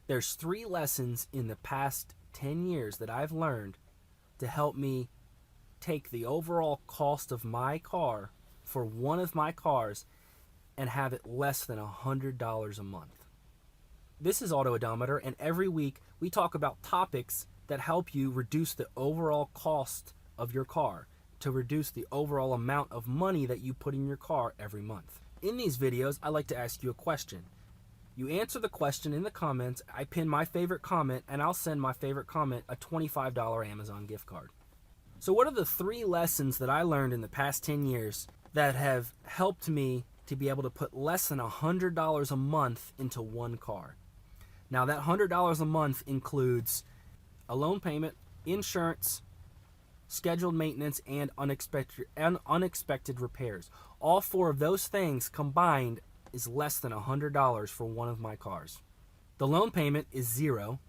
There's 3 lessons in the past 10 years that I've learned to help me take the overall cost of my car for one of my cars and have it less than $100 a month. This is AutOdometer, and every week we talk about topics that help you reduce the overall cost of your car, to reduce the overall amount of money that you put in your car every month. In these videos, I like to ask you a question. You answer the question in the comments, I pin my favorite comment, and I'll send my favorite comment a $25 Amazon gift card. So what are the 3 lessons that I learned in the past 10 years that have helped me to be able to put less than $100 a month into one car? Now that $100 a month includes a loan payment, insurance, scheduled maintenance, and unexpected repairs. All 4 of those things combined is less than $100 for one of my cars. The loan payment is 0.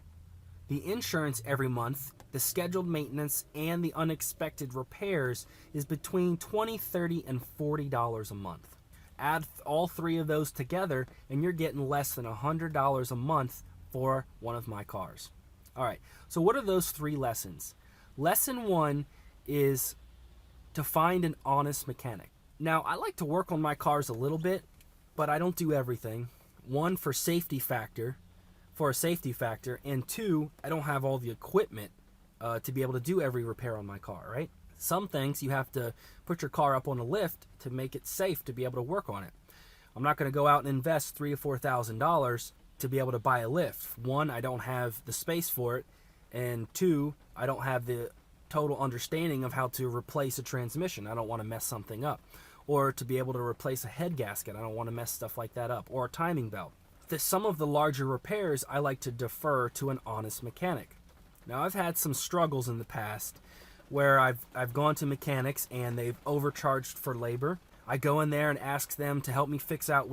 The insurance every month, the scheduled maintenance, and the unexpected repairs is between $20, $30, and $40 a month. Add all 3 of those together and you're getting less than $100 a month for one of my cars. All right, so what are those 3 lessons? Lesson 1 is to find an honest mechanic. Now, I like to work on my cars a little bit, but I don't do everything. 1, for a safety factor, and 2, I don't have all the equipment to be able to do every repair on my car, right? Some things you have to put your car up on a lift to make it safe to be able to work on it. I'm not going to go out and invest $3,000 to $4,000 to be able to buy a lift. 1, I don't have the space for it, and 2, I don't have the total understanding of how to replace a transmission. I don't want to mess something up. Or to be able to replace a head gasket. I don't want to mess stuff like that up. Or a timing belt. Some of the larger repairs, I like to defer to an honest mechanic. Now, I've had some struggles in the past where I've gone to mechanics and they've overcharged for labor. I go in there and ask them to help me fix a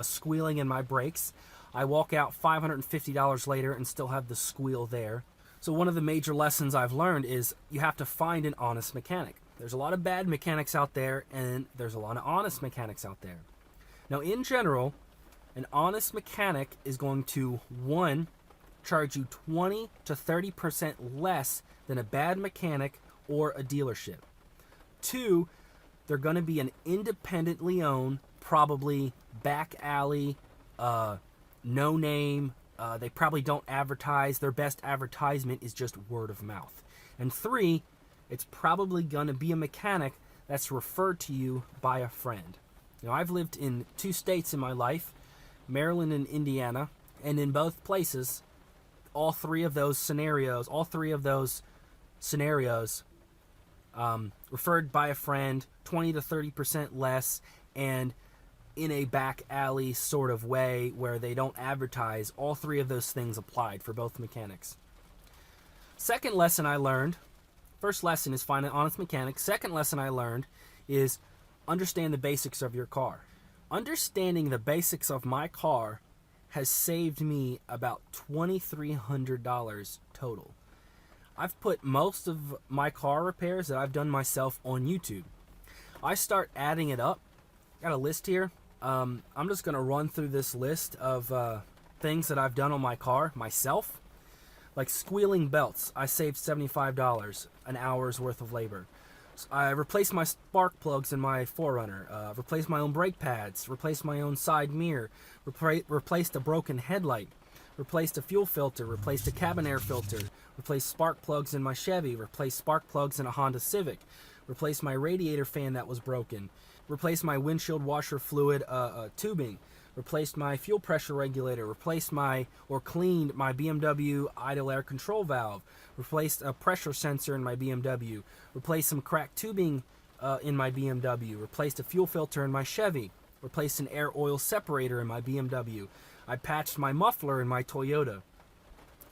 squealing in my brakes. I walk out $550 later and still have the squeal there. So one of the major lessons I've learned is you have to find an honest mechanic. There's a lot of bad mechanics out there, and there's a lot of honest mechanics out there. Now, in general, an honest mechanic is going to, 1, charge you 20 to 30% less than a bad mechanic or a dealership. 2, they're going to be an independently owned, probably back alley, no name. They probably don't advertise. Their best advertisement is just word of mouth. And 3, it's probably going to be a mechanic that's referred to you by a friend. I've lived in 2 states in my life, Maryland and Indiana, and in both places, all three of those scenarios, referred by a friend, 20 to 30% less, and in a back alley sort of way where they don't advertise. All 3 of those things applied for both mechanics. Second lesson I learned, first lesson is find an honest mechanic. Second lesson I learned is understand the basics of your car. Understanding the basics of my car has saved me about $2,300 total. I've put most of my car repairs that I've done myself on YouTube. I start adding it up. Got a list here. I'm just going to run through this list of things that I've done on my car myself. Like squealing belts, I saved $75, an hour's worth of labor. I replaced my spark plugs in my 4Runner, replaced my own brake pads, replaced my own side mirror, replaced a broken headlight, replaced a fuel filter, replaced a cabin air filter, replaced spark plugs in my Chevy, replaced spark plugs in a Honda Civic, replaced my radiator fan that was broken, replaced my windshield washer fluid tubing, replaced my fuel pressure regulator, cleaned my BMW idle air control valve, replaced a pressure sensor in my BMW, replaced some cracked tubing in my BMW, replaced a fuel filter in my Chevy, replaced an air oil separator in my BMW. I patched my muffler in my Toyota.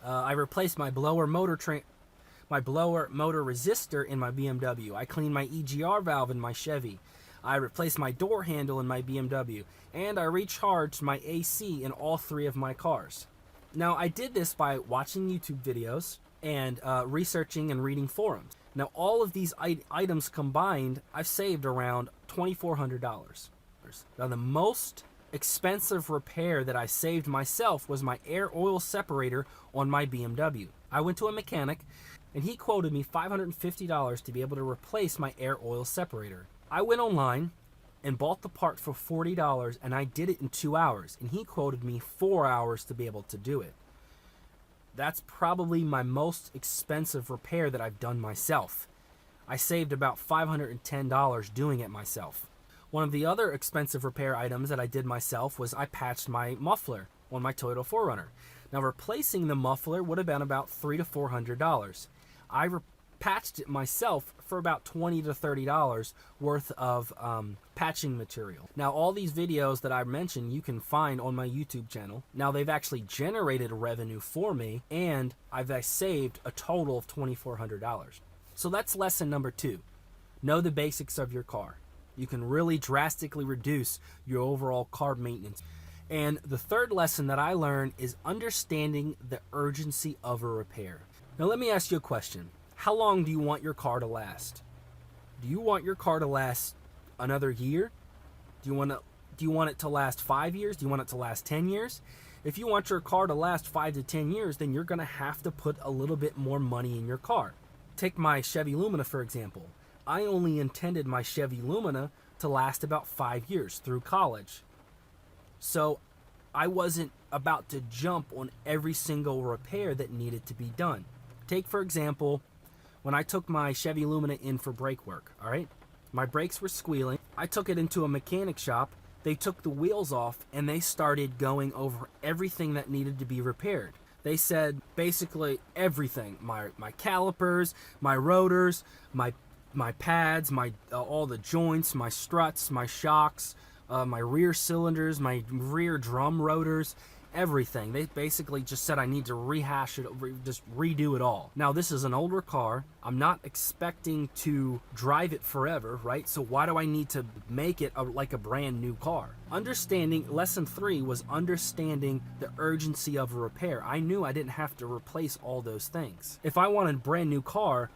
I replaced my blower motor resistor in my BMW. I cleaned my EGR valve in my Chevy. I replaced my door handle in my BMW, and I recharged my AC in all 3 of my cars. Now, I did this by watching YouTube videos and researching and reading forums. Now, all of these items combined, I've saved around $2,400. Now, the most expensive repair that I saved myself was my air oil separator on my BMW. I went to a mechanic and he quoted me $550 to be able to replace my air oil separator. I went online and bought the part for $40 and I did it in 2 hours, and he quoted me 4 hours to be able to do it. That's probably my most expensive repair that I've done myself. I saved about $510 doing it myself. One of the other expensive repair items that I did myself was I patched my muffler on my Toyota 4Runner. Now, replacing the muffler would have been about $300 to $400. I patched it myself for about $20 to $30 worth of patching material. Now, all these videos that I mentioned you can find on my YouTube channel. Now, they've actually generated revenue for me, and I've saved a total of $2,400. So that's lesson number 2. Know the basics of your car. You can really drastically reduce your overall car maintenance. And the third lesson that I learned is understanding the urgency of a repair. Now, let me ask you a question. How long do you want your car to last? Do you want your car to last another year? Do you want it to last 5 years? Do you want it to last 10 years? If you want your car to last 5 to 10 years, then you're going to have to put a little bit more money in your car. Take my Chevy Lumina, for example. I only intended my Chevy Lumina to last about 5 years through college. So I wasn't about to jump on every single repair that needed to be done. Take, for example, when I took my Chevy Lumina in for brake work, all right? My brakes were squealing. I took it into a mechanic shop. They took the wheels off and they started going over everything that needed to be repaired. They said basically everything, my calipers, my rotors, my pads, all the joints, my struts, my shocks, my rear cylinders, my rear drum rotors, everything. They basically just said I need to rehash it, just redo it all. Now, this is an older car. I'm not expecting to drive it forever, right? So why do I need to make it like a brand new car? Lesson 3 was understanding the urgency of a repair. I knew I didn't have to replace all those things. If I wanted a brand new car,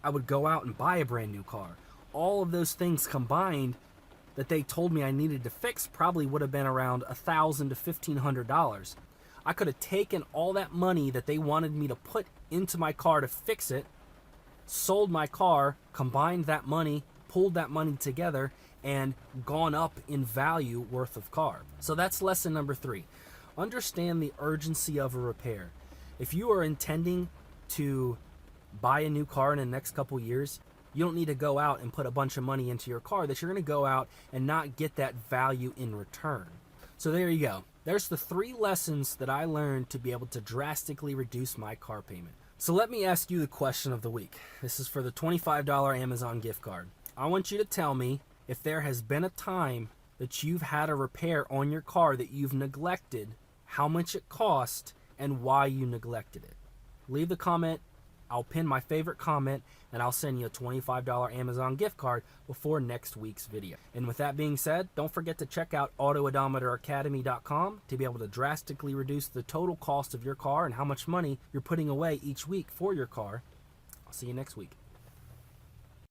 I would go out and buy a brand new car. All of those things combined that they told me I needed to fix probably would have been around $1,000 to $1,500. I could have taken all that money that they wanted me to put into my car to fix it, sold my car, combined that money, pulled that money together, and gone up in value worth of car. So that's lesson number 3. Understand the urgency of a repair. If you are intending to buy a new car in the next couple years, you don't need to go out and put a bunch of money into your car that you're going to go out and not get that value in return. So there you go. There's the 3 lessons that I learned to be able to drastically reduce my car payment. So let me ask you the question of the week. This is for the $25 Amazon gift card. I want you to tell me if there has been a time that you've had a repair on your car that you've neglected, how much it cost, and why you neglected it. Leave the comment. I'll pin my favorite comment, and I'll send you a $25 Amazon gift card before next week's video. And with that being said, don't forget to check out AutOdometerAcademy.com to be able to drastically reduce the total cost of your car and how much money you're putting away each week for your car. I'll see you next week.